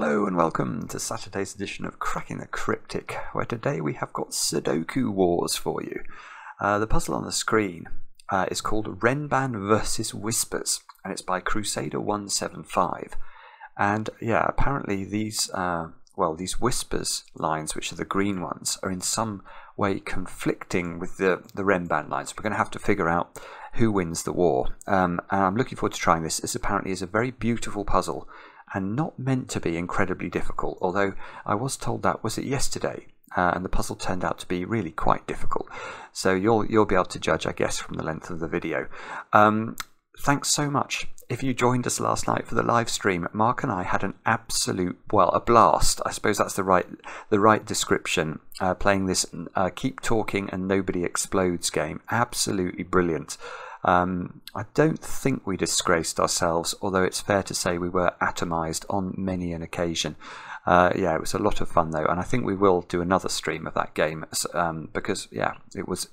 Hello and welcome to Saturday's edition of Cracking the Cryptic, where today we have got Sudoku Wars for you. The puzzle on the screen is called Renban vs Whispers, and it's by Crusader 175. And yeah, apparently these Whispers lines, which are the green ones, are in some way conflicting with the Renban lines. We're going to have to figure out who wins the war. And I'm looking forward to trying this. This apparently is a very beautiful puzzle and not meant to be incredibly difficult, although I was told that, was it yesterday? And the puzzle turned out to be really quite difficult. So you'll be able to judge, I guess, from the length of the video. Thanks so much. If you joined us last night for the live stream, Mark and I had an absolute, a blast. I suppose that's the right description. Playing this keep talking and nobody explodes game. Absolutely brilliant. I don't think we disgraced ourselves, although it's fair to say we were atomized on many an occasion. Yeah, it was a lot of fun though, and I think we will do another stream of that game because yeah, it was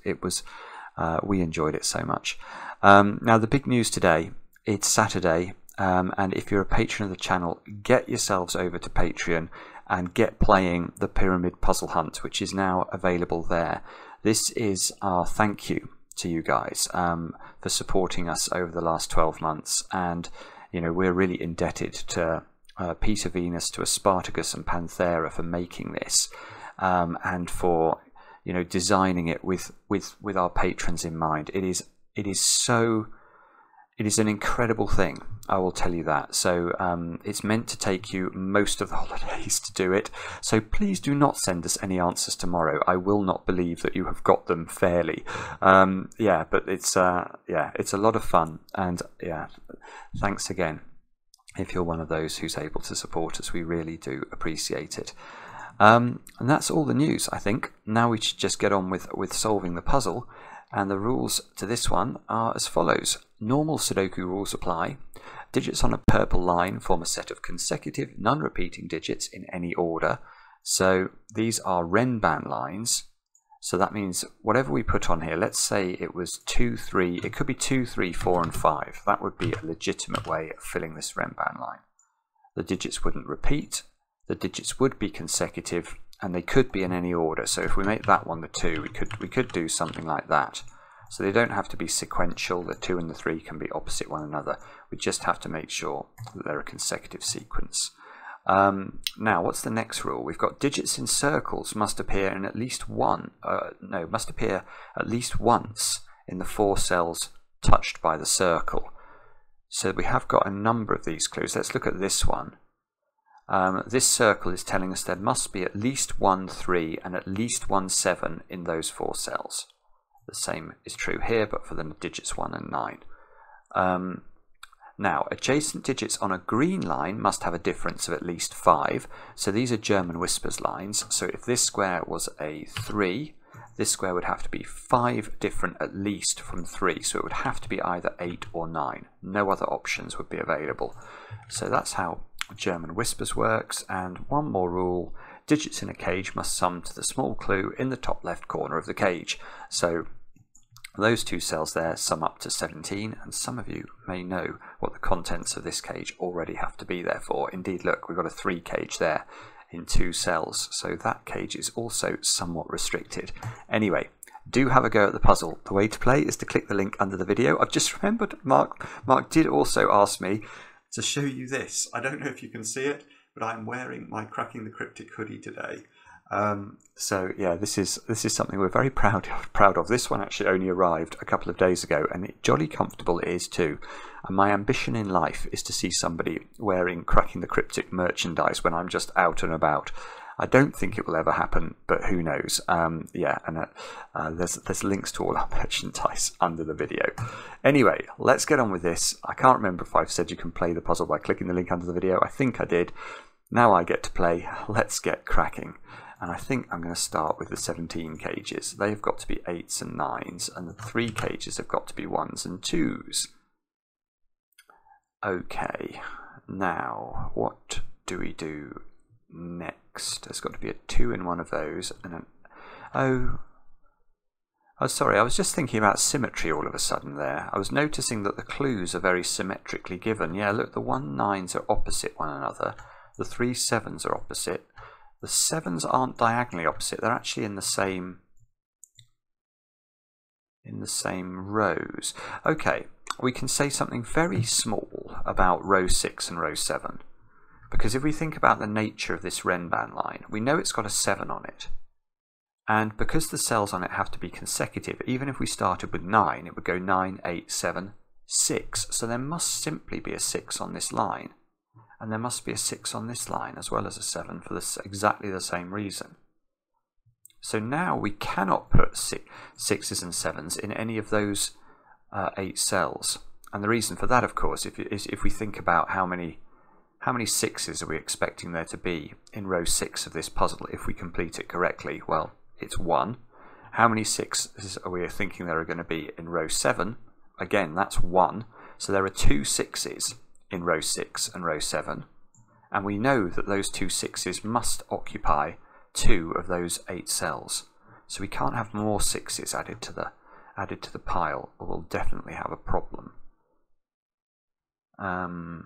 we enjoyed it so much. Now the big news today, it's Saturday, and if you're a patron of the channel, get yourselves over to Patreon and get playing the Pyramid Puzzle Hunt, which is now available there. This is our thank you to you guys for supporting us over the last 12 months, and you know, we're really indebted to Peter Venus, to Spartacus and Panthera for making this, and for, you know, designing it with our patrons in mind. It is an incredible thing, I will tell you that. So it's meant to take you most of the holidays to do it, so please do not send us any answers tomorrow. I will not believe that you have got them fairly. Yeah, but it's a lot of fun, and yeah, thanks again if you're one of those who's able to support us. We really do appreciate it. And that's all the news, I think. Now we should just get on with solving the puzzle. And the rules to this one are as follows. Normal Sudoku rules apply. Digits on a purple line form a set of consecutive, non-repeating digits in any order. So these are Renban lines. So that means whatever we put on here, let's say it was 2, 3, it could be 2, 3, 4 and 5. That would be a legitimate way of filling this Renban line. The digits wouldn't repeat. The digits would be consecutive, and they could be in any order. So if we make that one the 2, we could do something like that. So they don't have to be sequential. The 2 and the 3 can be opposite one another. We just have to make sure that they're a consecutive sequence. Now, what's the next rule? We've got digits in circles must appear in at least must appear at least once in the 4 cells touched by the circle. So we have got a number of these clues. Let's look at this one. This circle is telling us there must be at least 1 3 and at least 1 7 in those 4 cells. The same is true here, but for the digits 1 and 9. Now, adjacent digits on a green line must have a difference of at least 5. So these are German Whispers lines. So if this square was a 3, this square would have to be 5 different at least from 3. So it would have to be either 8 or 9. No other options would be available. So that's how German Whispers works. And one more rule, digits in a cage must sum to the small clue in the top left corner of the cage. So those 2 cells there sum up to 17, and some of you may know what the contents of this cage already have to be there for. Indeed, look, we've got a 3 cage there in 2 cells, so that cage is also somewhat restricted. Anyway, do have a go at the puzzle. The way to play is to click the link under the video. I've just remembered Mark did also ask me to show you this. I don't know if you can see it, but I'm wearing my Cracking the Cryptic hoodie today. So yeah, this is something we're very proud of. This one actually only arrived a couple of days ago, and jolly comfortable it is too. And my ambition in life is to see somebody wearing Cracking the Cryptic merchandise when I'm just out and about. I don't think it will ever happen, but who knows? Yeah, and there's links to all our merchandise under the video. Anyway, let's get on with this. I can't remember if I've said you can play the puzzle by clicking the link under the video. I think I did. Now I get to play. Let's get cracking. And I think I'm going to start with the 17 cages. They've got to be 8s and 9s, and the 3 cages have got to be 1s and 2s. Okay, now what do we do next? There's got to be a 2 in one of those, and an... Oh, sorry, I was just thinking about symmetry all of a sudden there. I was noticing that the clues are very symmetrically given. Yeah, look, the 1 9s are opposite one another. The 3 7s are opposite. The 7s aren't diagonally opposite, they're actually in the same rows. Okay, we can say something very small about row 6 and row 7. Because if we think about the nature of this Renban line, we know it's got a 7 on it. And because the cells on it have to be consecutive, even if we started with 9, it would go 9, 8, 7, 6. So there must simply be a 6 on this line. And there must be a 6 on this line as well as a 7 for exactly the same reason. So now we cannot put 6s and 7s in any of those 8 cells. And the reason for that, of course, is if we think about how many 6s are we expecting there to be in row 6 of this puzzle if we complete it correctly? Well, it's 1. How many 6s are we thinking there are going to be in row 7? Again, that's 1. So there are 2 6s in row 6 and row 7. And we know that those 2 6s must occupy 2 of those 8 cells. So we can't have more 6s added to the pile, or we'll definitely have a problem. Although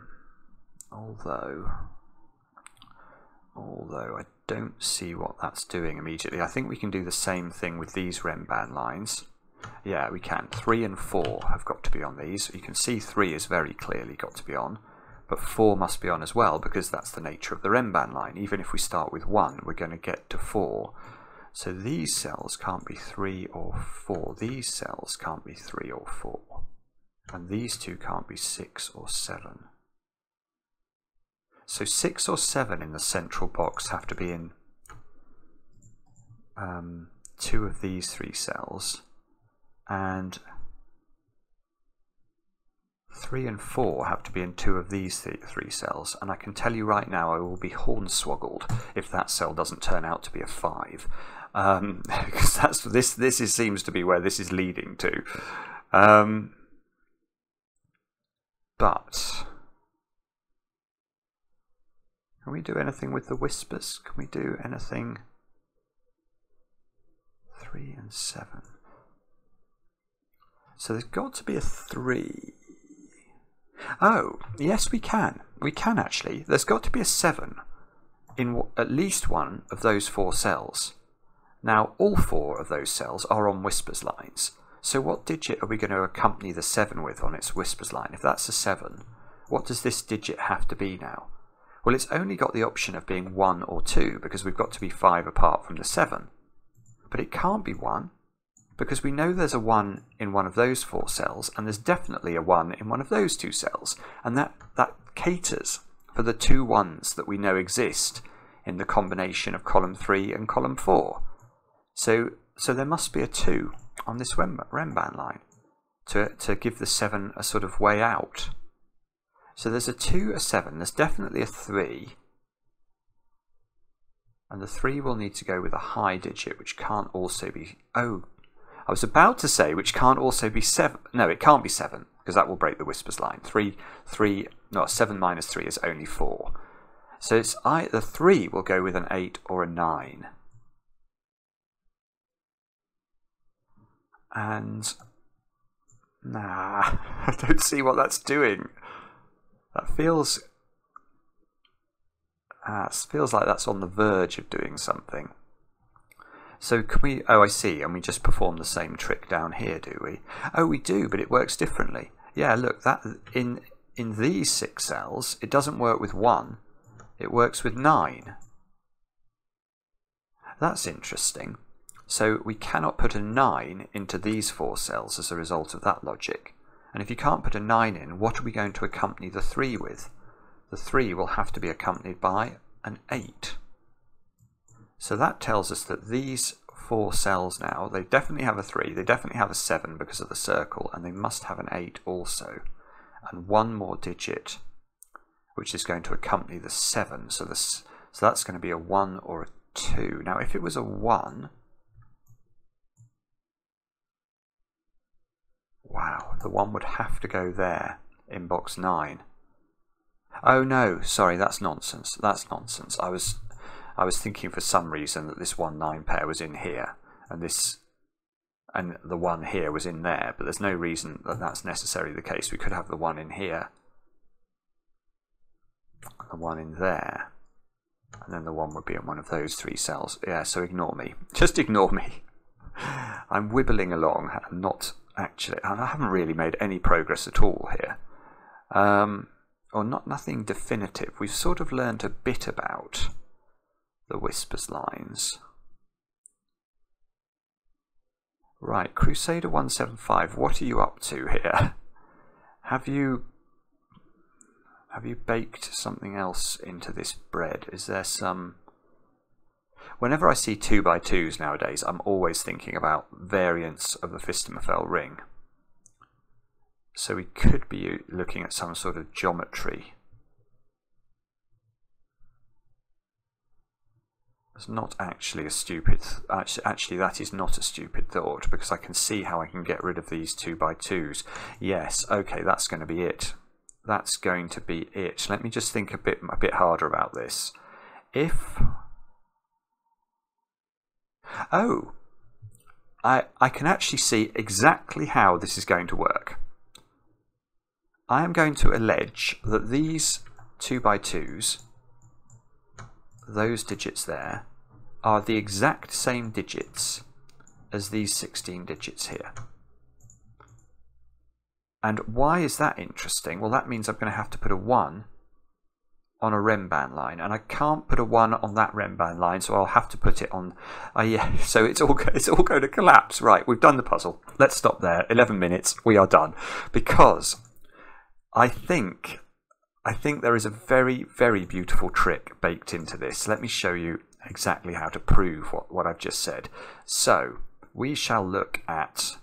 I don't see what that's doing immediately. I think we can do the same thing with these Renban lines. Yeah, we can. 3 and 4 have got to be on these. You can see 3 is very clearly got to be on, but 4 must be on as well because that's the nature of the Renban line. Even if we start with 1, we're going to get to 4. So these cells can't be 3 or 4. These cells can't be 3 or 4. And these two can't be 6 or 7. So 6 or 7 in the central box have to be in 2 of these 3 cells, and 3 and 4 have to be in 2 of these 3 cells. And I can tell you right now I will be hornswoggled if that cell doesn't turn out to be a 5, because seems to be where this is leading to. But can we do anything with the whispers? Can we do anything? 3 and 7. So there's got to be a 3. Oh, yes, we can. We can actually. There's got to be a 7 in at least one of those 4 cells. Now, all 4 of those cells are on whispers lines. So what digit are we going to accompany the 7 with on its whispers line? If that's a 7, what does this digit have to be now? Well, it's only got the option of being 1 or 2 because we've got to be 5 apart from the 7. But it can't be 1 because we know there's a 1 in one of those 4 cells and there's definitely a 1 in one of those 2 cells. And that caters for the 2 1s that we know exist in the combination of column 3 and column 4. So there must be a 2 on this Renban line to give the 7 a sort of way out. So there's a 2, a 7, there's definitely a 3, and the 3 will need to go with a high digit, which can't also be, oh, I was about to say, which can't also be 7, no, it can't be 7, because that will break the whispers line. 7 minus 3 is only 4. So it's the 3 will go with an 8 or a 9. And, nah, I don't see what that's doing. That feels like that's on the verge of doing something. So can we, oh I see, and we just perform the same trick down here, do we? Oh, we do, but it works differently. Yeah, look, that in these 6 cells, it doesn't work with 1, it works with 9. That's interesting. So we cannot put a 9 into these 4 cells as a result of that logic. And if you can't put a 9 in, what are we going to accompany the 3 with? The 3 will have to be accompanied by an 8. So that tells us that these 4 cells now, they definitely have a 3, they definitely have a 7 because of the circle, and they must have an 8 also. And one more digit, which is going to accompany the 7. So that's going to be a 1 or a 2. Now if it was a 1, wow, the 1 would have to go there in box 9. Oh no, sorry, that's nonsense. That's nonsense. I was thinking for some reason that this 1-9 pair was in here, and the 1 here was in there, but there's no reason that that's necessarily the case. We could have the 1 in here, and the 1 in there. And then the 1 would be in one of those 3 cells. Yeah, so ignore me. Just ignore me. I'm wibbling along. I'm not actually... I haven't really made any progress at all here. Or nothing definitive. We've sort of learned a bit about the whispers lines. Right, Crusader 175, what are you up to here? Have you baked something else into this bread? Is there some... Whenever I see 2x2s nowadays, I'm always thinking about variants of the Fistemafell ring. So we could be looking at some sort of geometry. It's not actually a stupid... Actually, that is not a stupid thought, because I can see how I can get rid of these 2x2s. Yes, okay, that's going to be it. That's going to be it. Let me just think a bit harder about this. If... Oh! I can actually see exactly how this is going to work. I am going to allege that these 2x2s, those digits there, are the exact same digits as these 16 digits here. And why is that interesting? Well, that means I'm going to have to put a 1 on a Rembrandt line, and I can't put a 1 on that Rembrandt line, so I'll have to put it on... yeah, so it's all going to collapse. Right, we've done the puzzle. Let's stop there. 11 minutes, we are done. Because I think there is a very, very beautiful trick baked into this. Let me show you exactly how to prove what I've just said. So we shall look at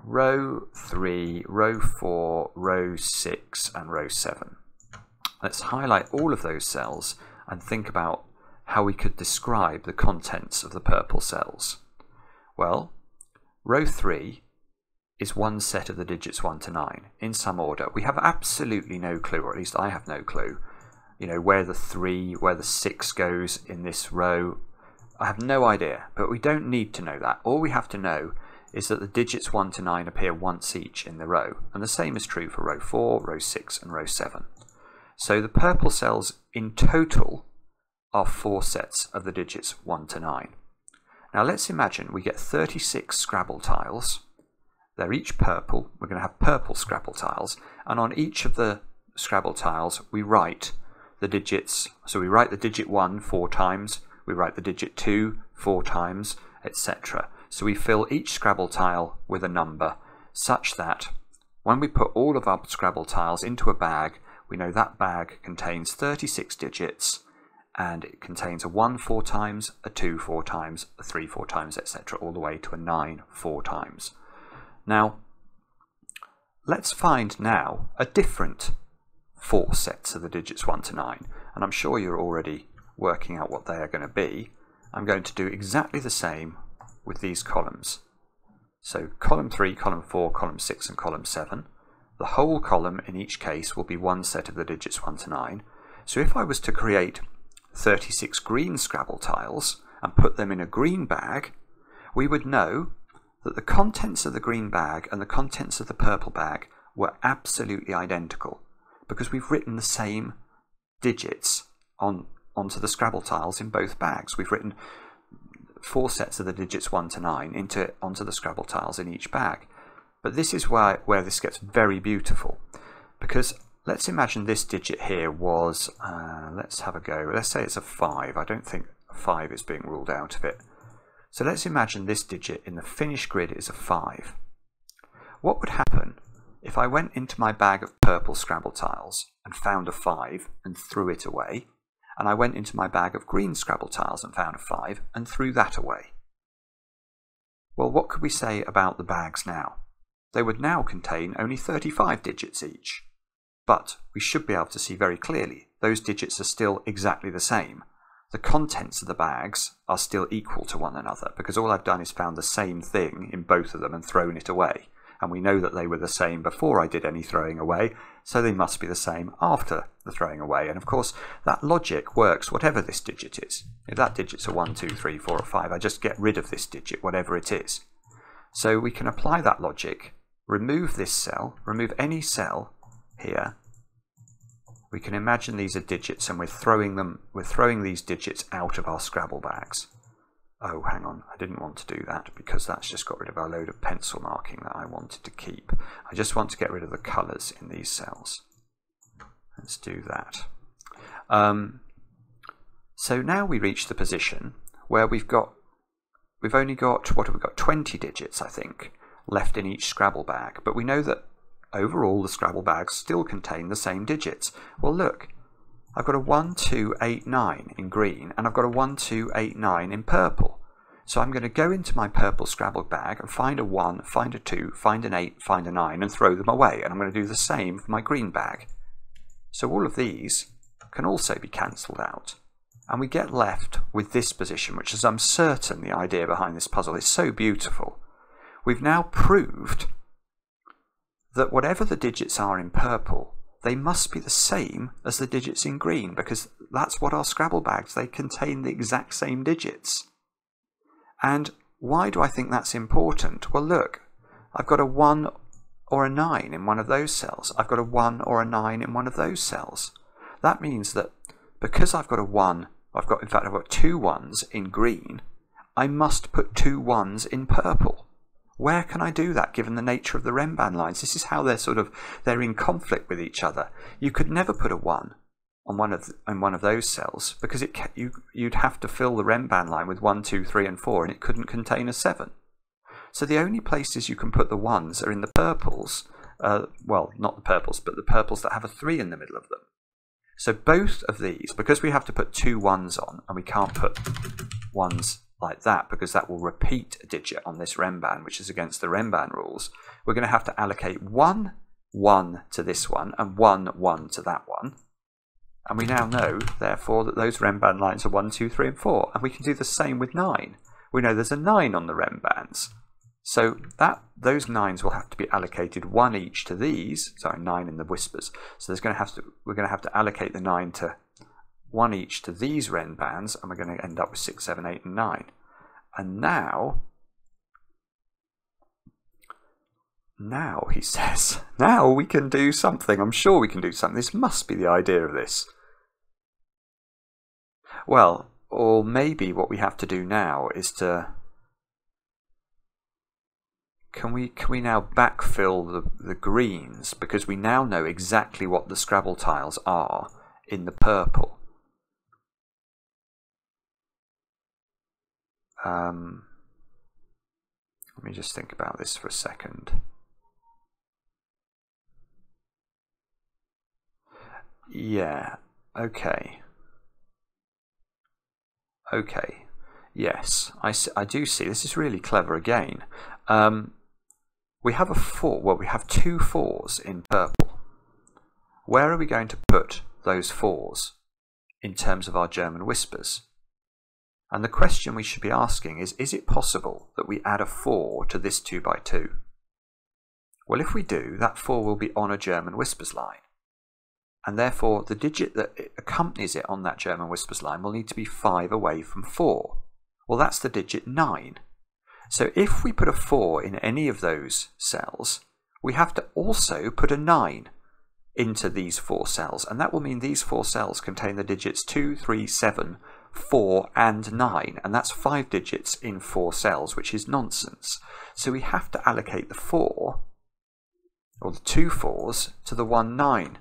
row 3, row 4, row 6 and row 7. Let's highlight all of those cells and think about how we could describe the contents of the purple cells. Well, row 3 is one set of the digits 1 to 9 in some order. We have absolutely no clue, or at least I have no clue, you know, where the 3, where the 6 goes in this row. I have no idea, but we don't need to know that. All we have to know is that the digits 1 to 9 appear once each in the row, and the same is true for row 4, row 6 and row 7. So the purple cells in total are 4 sets of the digits 1 to 9. Now let's imagine we get 36 Scrabble tiles. They're each purple. We're going to have purple Scrabble tiles, and on each of the Scrabble tiles we write the digits. So we write the digit 1 4 times, we write the digit 2 4 times, etc. So we fill each Scrabble tile with a number, such that when we put all of our Scrabble tiles into a bag, we know that bag contains 36 digits, and it contains a 1 4 times, a 2 4 times, a 3 4 times, etc., all the way to a 9 4 times. Now, let's find now a different 4 sets of the digits 1 to 9, and I'm sure you're already working out what they are going to be. I'm going to do exactly the same with these columns. So column 3, column 4, column 6 and column 7. The whole column in each case will be one set of the digits 1 to 9. So if I was to create 36 green Scrabble tiles and put them in a green bag, we would know that the contents of the green bag and the contents of the purple bag were absolutely identical, because we've written the same digits onto the Scrabble tiles in both bags. We've written 4 sets of the digits 1 to 9 onto the Scrabble tiles in each bag. But this is where this gets very beautiful, because let's imagine this digit here was, let's have a go, let's say it's a 5. I don't think a 5 is being ruled out of it. So let's imagine this digit in the finished grid is a 5. What would happen if I went into my bag of purple Scrabble tiles and found a 5 and threw it away, and I went into my bag of green Scrabble tiles and found a 5 and threw that away? Well, what could we say about the bags now? They would now contain only 35 digits each, but we should be able to see very clearly those digits are still exactly the same. The contents of the bags are still equal to one another, because all I've done is found the same thing in both of them and thrown it away. And we know that they were the same before I did any throwing away, so they must be the same after the throwing away. And of course, that logic works whatever this digit is. If that digit's a 1, 2, 3, 4 or 5, I just get rid of this digit, whatever it is. So we can apply that logic, remove this cell, remove any cell here, we can imagine these are digits and we're throwing these digits out of our Scrabble bags. Oh, hang on, I didn't want to do that because that's just got rid of our load of pencil marking that I wanted to keep. I just want to get rid of the colours in these cells. Let's do that. So now we reach the position where we've only got, what have we got, 20 digits, I think, left in each Scrabble bag, but we know that overall the Scrabble bags still contain the same digits. Well, look, I've got a 1, 2, 8, 9 in green, and I've got a 1, 2, 8, 9 in purple. So I'm going to go into my purple Scrabble bag and find a 1, find a 2, find an 8, find a 9, and throw them away, and I'm going to do the same for my green bag. So all of these can also be cancelled out. And we get left with this position, which is, I'm certain, the idea behind this puzzle is so beautiful. We've now proved that whatever the digits are in purple, they must be the same as the digits in green, because that's what our Scrabble bags, they contain the exact same digits. And why do I think that's important? Well, look, I've got a 1 or a 9 in one of those cells. I've got a 1 or a 9 in one of those cells. That means that because I've got a 1, I've got 2 1s in green, I must put 2 1s in purple. Where can I do that given the nature of the Renban lines? This is how they're in conflict with each other. You could never put a 1 on one of those cells because you'd have to fill the Renban line with 1, 2, 3 and 4 and it couldn't contain a 7. So the only places you can put the 1s are in the purples, well, not the purples, but the purples that have a 3 in the middle of them. So both of these, because we have to put 2 1s on, and we can't put 1s like that because that will repeat a digit on this Renban, which is against the Renban rules, we're going to have to allocate 1 1 to this one and 1 1 to that one. And we now know, therefore, that those Renban lines are 1, 2, 3 and 4. And we can do the same with 9. We know there's a 9 on the Renbans. So those 9s will have to be allocated 1 each to these. Sorry, 9 in the whispers. So we're going to have to allocate the 9 to 1 each to these Renbans, and we're going to end up with 6, 7, 8 and 9. And now he says, now we can do something. I'm sure we can do something. This must be the idea of this. Well, or maybe what we have to do now is to... Can we now backfill the greens, because we now know exactly what the Scrabble tiles are in the purple. Let me just think about this for a second. Yeah, okay. Okay, yes, I do see. This is really clever again. We have a 4, well, we have 2 4s in purple. Where are we going to put those 4s in terms of our German whispers? And the question we should be asking is it possible that we add a 4 to this 2 by 2? Well, if we do, that 4 will be on a German whispers line. And therefore, the digit that accompanies it on that German whispers line will need to be 5 away from 4. Well, that's the digit 9. So if we put a 4 in any of those cells, we have to also put a 9 into these 4 cells. And that will mean these 4 cells contain the digits 2, 3, 7, 4 and 9. And that's 5 digits in 4 cells, which is nonsense. So we have to allocate the 4, or the 2 4s, to the 1, 9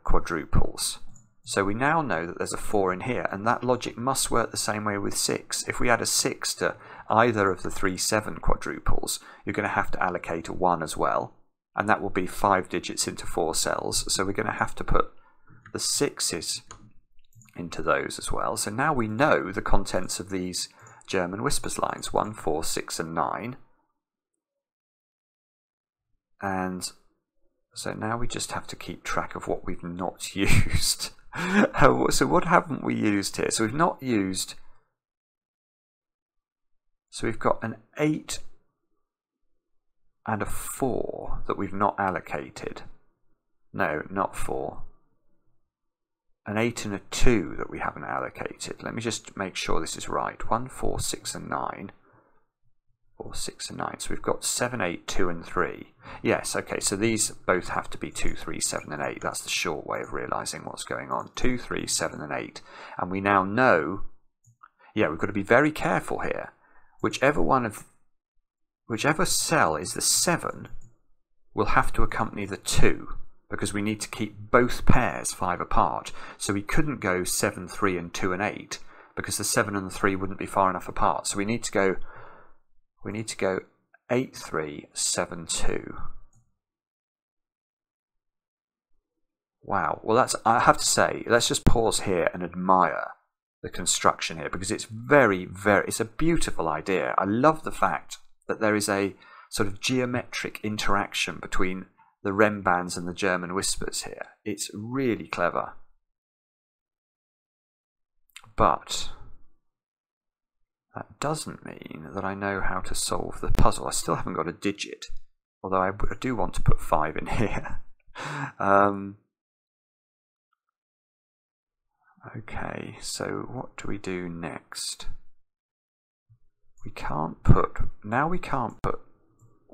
quadruples. So we now know that there's a 4 in here, and that logic must work the same way with 6. If we add a 6 to either of the 3, 7 quadruples, you're going to have to allocate a 1 as well, and that will be 5 digits into 4 cells. So we're going to have to put the 6s into those as well. So now we know the contents of these German whispers lines, 1, 4, 6 and 9. And so now we just have to keep track of what we've not used. So what haven't we used here? So we've not used... So we've got an 8 and a 4 that we've not allocated. No, not 4. An 8 and a 2 that we haven't allocated. Let me just make sure this is right. 1, 4, 6 and 9. 4, 6 and 9. So we've got 7, 8, 2 and 3. Yes, okay, so these both have to be 2, 3, 7 and 8. That's the short way of realising what's going on. 2, 3, 7 and 8. And we now know, yeah, we've got to be very careful here. Whichever cell is the 7 will have to accompany the 2, because we need to keep both pairs 5 apart. So we couldn't go 7, 3 and 2 and 8, because the 7 and the 3 wouldn't be far enough apart. So we need to go 8, 3, 7, 2. Wow. Well, that's, I have to say, let's just pause here and admire the construction here, because it's it's a beautiful idea. I love the fact that there is a sort of geometric interaction between the Rem bands and the German whispers here. It's really clever. But that doesn't mean that I know how to solve the puzzle. I still haven't got a digit, although I do want to put 5 in here. Okay, so what do we do next? We can't put 1s,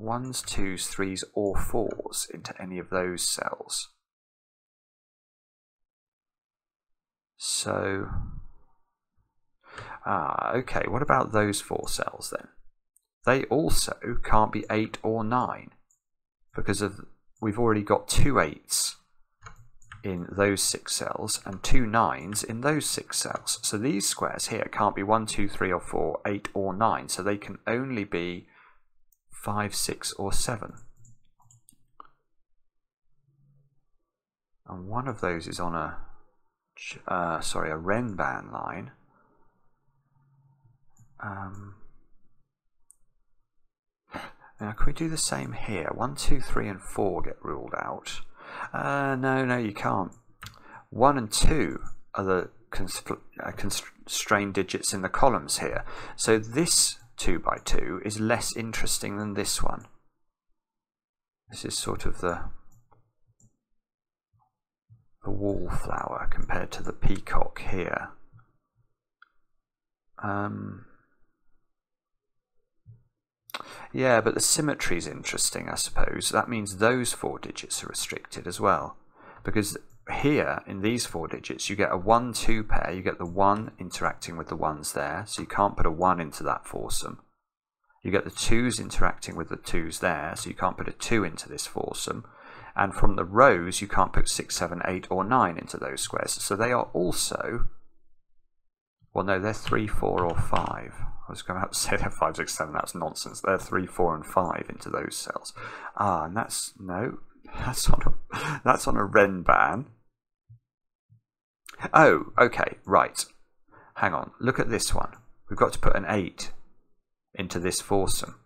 2s, 3s or 4s into any of those cells. So, okay, what about those 4 cells then? They also can't be 8 or 9 because we've already got 2 8s in those 6 cells and 2 9s in those 6 cells. So these squares here can't be 1, 2, 3 or 4, 8 or 9, so they can only be 5, 6 or 7. And one of those is on a Renban line. Now can we do the same here? 1, 2, 3 and 4 get ruled out. No, you can't. 1 and 2 are the constrained digits in the columns here. So this 2 by 2 is less interesting than this one. This is sort of the wallflower compared to the peacock here. Yeah, but the symmetry is interesting, I suppose. That means those 4 digits are restricted as well. Because here, in these 4 digits, you get a 1, 2 pair. You get the 1 interacting with the 1s there, so you can't put a 1 into that foursome. You get the 2s interacting with the 2s there, so you can't put a 2 into this foursome. And from the rows, you can't put 6, 7, 8 or 9 into those squares. So they are also... Well, no, they're 3, 4 or 5. I was going to say they're 5, 6, 7. That's nonsense. They're 3, 4 and 5 into those cells. And that's... No, that's on a Renban. Oh, okay, right. Hang on. Look at this one. We've got to put an 8 into this foursome.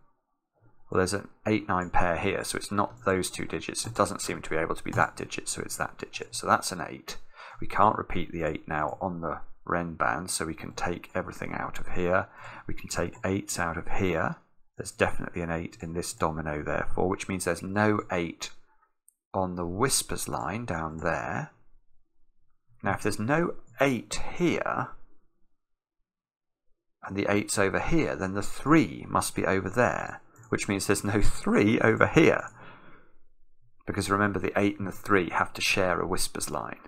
Well, there's an 8, 9 pair here, so it's not those 2 digits. It doesn't seem to be able to be that digit, so it's that digit. So that's an 8. We can't repeat the 8 now on the Renban, so we can take everything out of here. We can take 8s out of here. There's definitely an 8 in this domino, therefore, which means there's no 8 on the whispers line down there. Now, if there's no 8 here, and the 8's over here, then the 3 must be over there, which means there's no 3 over here. Because remember, the 8 and the 3 have to share a whispers line.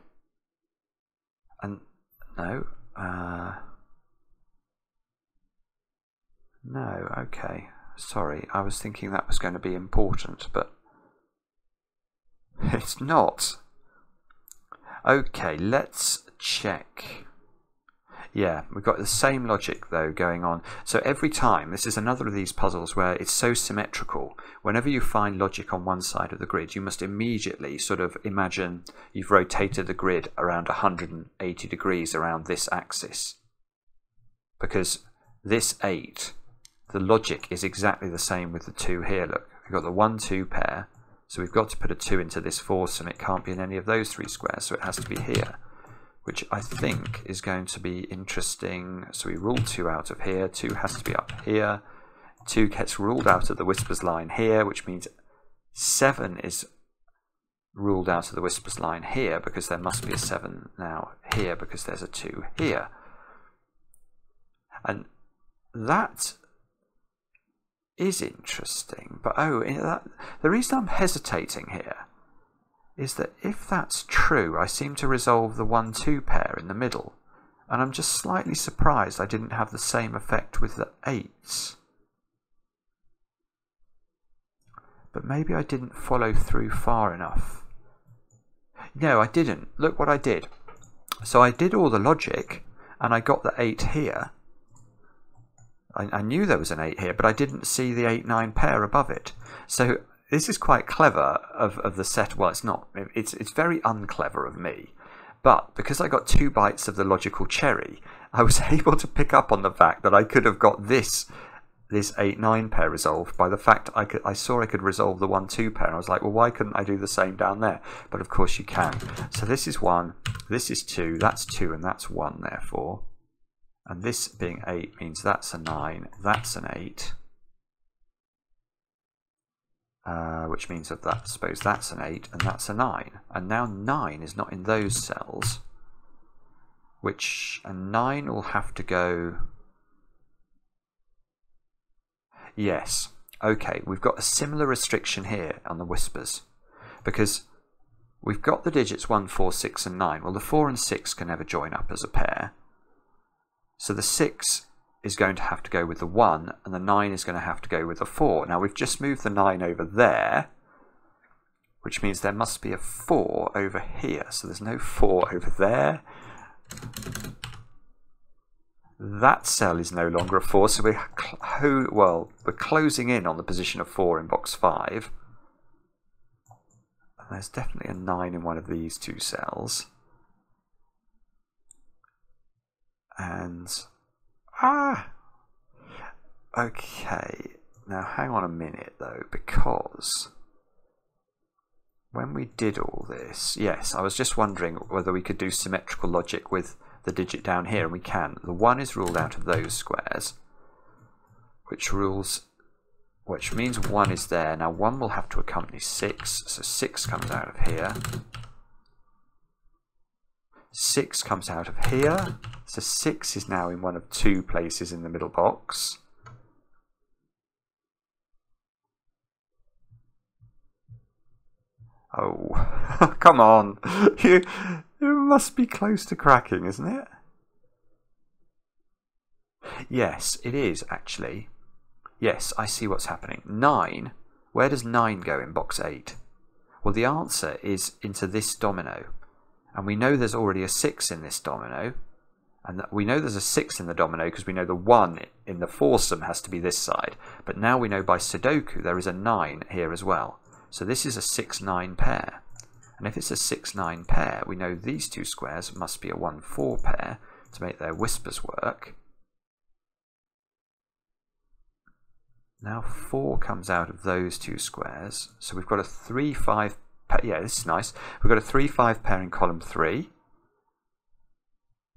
And no, no, okay, sorry, I was thinking that was going to be important, but it's not. Okay, let's check. Yeah, we've got the same logic though going on. So every time, this is another of these puzzles where it's so symmetrical. Whenever you find logic on one side of the grid, you must immediately sort of imagine you've rotated the grid around 180 degrees around this axis. Because this 8, the logic is exactly the same with the 2 here. Look, we've got the 1, 2 pair, so we've got to put a 2 into this foursome. It can't be in any of those 3 squares, so it has to be here, which I think is going to be interesting. So we rule 2 out of here, 2 has to be up here, 2 gets ruled out of the whispers line here, which means 7 is ruled out of the whispers line here, because there must be a 7 now here, because there's a 2 here. And that is interesting. But the reason I'm hesitating here is that if that's true, I seem to resolve the 1-2 pair in the middle. And I'm just slightly surprised I didn't have the same effect with the 8s. But maybe I didn't follow through far enough. No, I didn't. Look what I did. So I did all the logic, and I got the 8 here. I knew there was an 8 here, but I didn't see the 8-9 pair above it. So this is quite clever of the set. Well, it's not. It's very unclever of me. But because I got 2 bites of the logical cherry, I was able to pick up on the fact that I could have got this 8-9 pair resolved by the fact I saw I could resolve the 1-2 pair. I was like, well, why couldn't I do the same down there? But of course you can. So this is 1, this is 2, that's 2, and that's 1, therefore. And this being 8 means that's a 9, that's an 8. Which means that I suppose that's an 8, and that's a 9. And now 9 is not in those cells. And 9 will have to go... Yes, okay, we've got a similar restriction here on the whispers, because we've got the digits 1, 4, 6 and 9. Well, the 4 and 6 can never join up as a pair. So the 6 is going to have to go with the 1, and the 9 is going to have to go with the 4. Now we've just moved the 9 over there, which means there must be a 4 over here. So there's no 4 over there. That cell is no longer a 4, so we're closing in on the position of 4 in box 5. And there's definitely a 9 in one of these 2 cells. And okay, now hang on a minute though, because when we did all this, yes, I was just wondering whether we could do symmetrical logic with the digit down here, and we can. The 1 is ruled out of those squares, which means 1 is there. Now 1 will have to accompany 6, so 6 comes out of here. 6 comes out of here, so 6 is now in one of 2 places in the middle box. Oh, come on. It must be close to cracking, isn't it? Yes, it is actually. Yes, I see what's happening. 9, where does 9 go in box 8? Well, the answer is into this domino. And we know there's already a 6 in this domino. And we know there's a 6 in the domino because we know the 1 in the foursome has to be this side. But now we know by Sudoku there is a 9 here as well. So this is a 6-9 pair. And if it's a 6-9 pair, we know these 2 squares must be a 1-4 pair to make their whispers work. Now 4 comes out of those 2 squares. So we've got a 3-5 pair. Yeah, this is nice. We've got a 3-5 pair in column 3.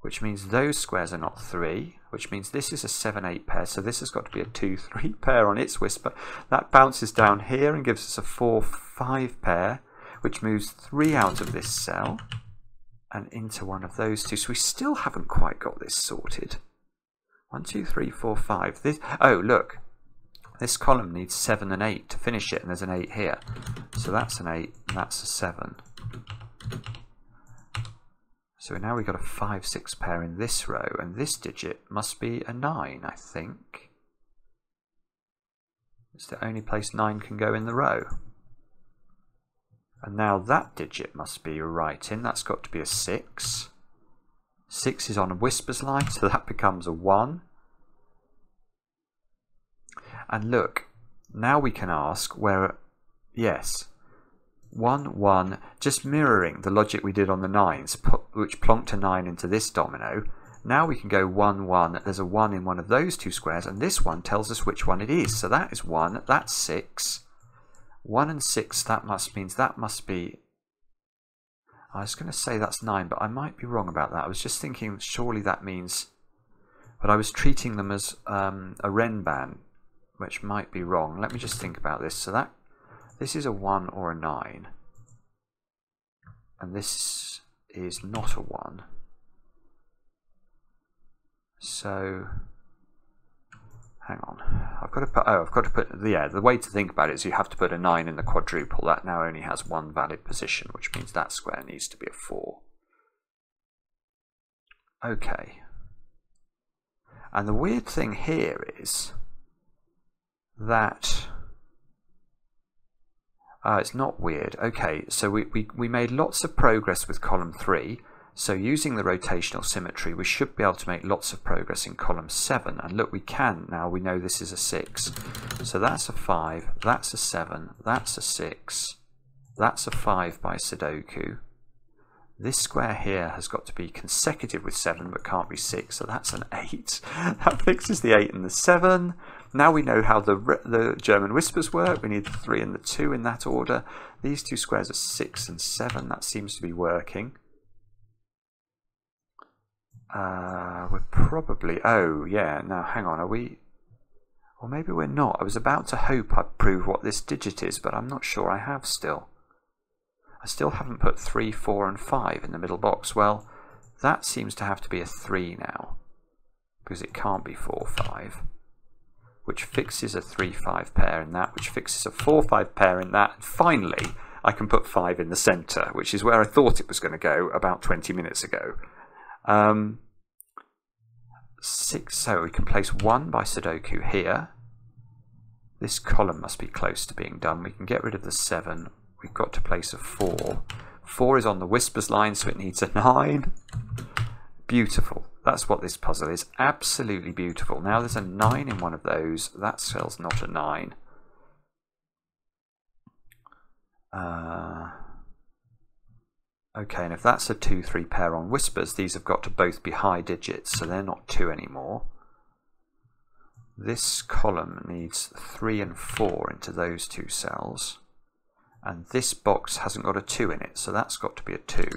Which means those squares are not 3. Which means this is a 7-8 pair. So this has got to be a 2-3 pair on its whisper. That bounces down here and gives us a 4-5 pair. Which moves 3 out of this cell and into one of those 2. So we still haven't quite got this sorted. 1, 2, 3, 4, 5. Oh, look. This column needs 7 and 8 to finish it, and there's an 8 here. So that's an 8, and that's a 7. So now we've got a 5-6 pair in this row, and this digit must be a 9, I think. It's the only place 9 can go in the row. And now that digit must be right in. That's got to be a 6. 6 is on a whispers line, so that becomes a 1. And look, now we can ask where, yes, 1, 1, just mirroring the logic we did on the 9s, which plonked a 9 into this domino. Now we can go 1, 1, there's a 1 in one of those 2 squares, and this one tells us which one it is. So that is 1, that's 6. 1 and 6, that means that must be, I was going to say that's 9, but I might be wrong about that. I was just thinking surely that means, but I was treating them as a renban, which might be wrong. Let me just think about this. So this is a 1 or a 9, and this is not a 1. So hang on. I've got to put, yeah, the way to think about it is you have to put a 9 in the quadruple. That now only has one valid position, which means that square needs to be a 4. Okay. And the weird thing here is that it's not weird. Okay, so we made lots of progress with column 3. So using the rotational symmetry, we should be able to make lots of progress in column 7. And look, we can now. We know this is a 6. So that's a 5, that's a 7, that's a 6, that's a 5 by Sudoku. This square here has got to be consecutive with 7, but can't be 6, so that's an 8. That fixes the 8 and the 7. Now we know how the German whispers work. We need the 3 and the 2 in that order. These two squares are 6 and 7. That seems to be working. We're probably... Oh, yeah. Now, hang on. Are we... Or maybe we're not. I was about to hope I'd prove what this digit is, but I'm not sure I have still. I still haven't put 3, 4 and 5 in the middle box. Well, that seems to have to be a 3 now, because it can't be 4, 5, which fixes a 3, 5 pair in that, which fixes a 4, 5 pair in that. And finally, I can put 5 in the centre, which is where I thought it was going to go about 20 minutes ago. 6, so we can place 1 by Sudoku here. This column must be close to being done. We can get rid of the 7. We've got to place a 4. 4 is on the whispers line, so it needs a 9. Beautiful. That's what this puzzle is. Absolutely beautiful. Now there's a 9 in one of those. That cell's not a 9. Okay, and if that's a 2, 3 pair on whispers, these have got to both be high digits, so they're not 2 anymore. This column needs 3 and 4 into those two cells. And this box hasn't got a 2 in it, so that's got to be a 2.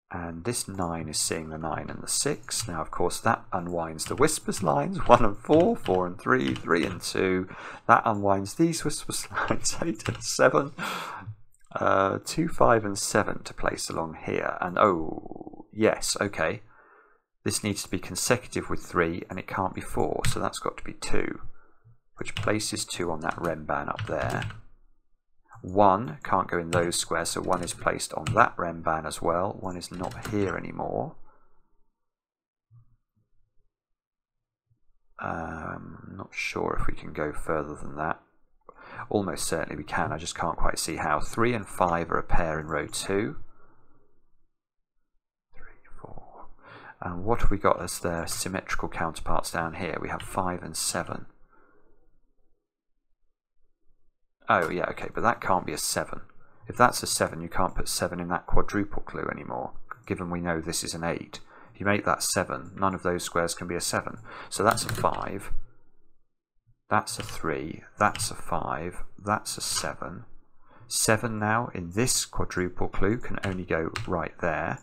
And this 9 is seeing the 9 and the 6. Now, of course, that unwinds the whispers lines, 1 and 4, 4 and 3, 3 and 2. That unwinds these whispers lines, 8 and 7. 2, 5 and 7 to place along here. And oh, yes, okay. This needs to be consecutive with 3, and it can't be 4, so that's got to be 2. Which places 2 on that Renban up there. 1 can't go in those squares, so 1 is placed on that Renban as well. 1 is not here anymore. Not sure if we can go further than that. Almost certainly we can, I just can't quite see how. 3 and 5 are a pair in row 2. 3, 4. And what have we got as their symmetrical counterparts down here? We have 5 and 7. Oh, yeah, okay, but that can't be a 7. If that's a 7, you can't put 7 in that quadruple clue anymore, given we know this is an 8. If you make that 7, none of those squares can be a 7. So that's a 5, that's a 3, that's a 5, that's a 7. 7 now in this quadruple clue can only go right there.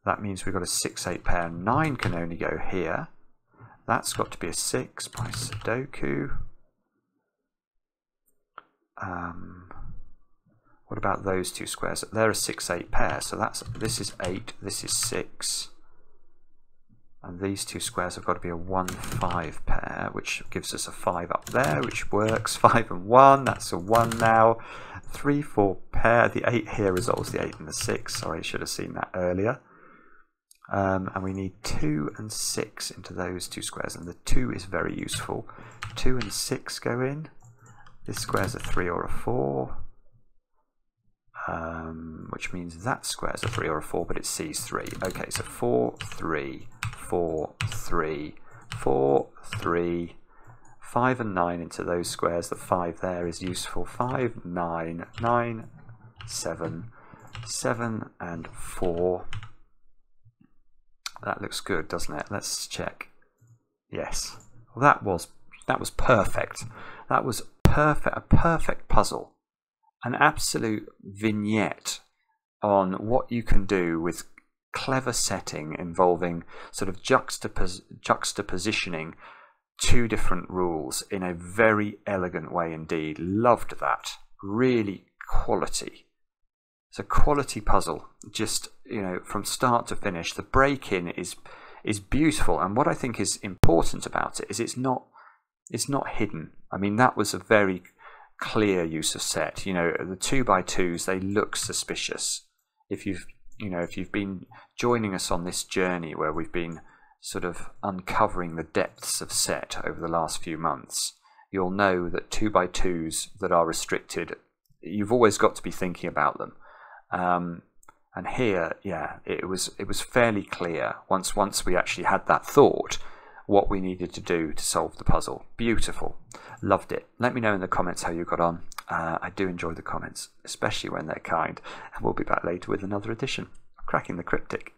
That means we've got a 6, 8 pair. 9 can only go here. That's got to be a 6 by Sudoku. What about those two squares? They're a 6, 8 pair, so this is 8, this is 6, and these two squares have got to be a 1, 5 pair, which gives us a 5 up there, which works. 5 and 1, that's a 1 now. 3, 4 pair. The 8 here resolves the 8 and the 6. Sorry, I should have seen that earlier. And we need 2 and 6 into those two squares, and the 2 is very useful. 2 and 6 go in. This square's a 3 or a 4, which means that square's a 3 or a 4, but it sees 3. Okay, so 4, 3, 4, 3, 4, 3, 5 and 9 into those squares. The 5 there is useful. 5, 9, 9, 7, 7 and 4. That looks good, doesn't it? Let's check. Yes. Well, that was perfect. That was perfect, a perfect puzzle. An absolute vignette on what you can do with clever setting involving sort of juxtapositioning two different rules in a very elegant way indeed. Loved that. Really quality. It's a quality puzzle, just, you know, from start to finish. The break-in is is beautiful. And what I think is important about it is it's not hidden. I mean, that was a very clear use of set. You know, the 2x2s, they look suspicious. If you've been joining us on this journey where we've been sort of uncovering the depths of set over the last few months, you'll know that 2x2s that are restricted, you've always got to be thinking about them. And here, yeah, it was fairly clear once we actually had that thought what we needed to do to solve the puzzle. Beautiful. Loved it. Let me know in the comments how you got on. I do enjoy the comments, especially when they're kind. And we'll be back later with another edition of Cracking the Cryptic.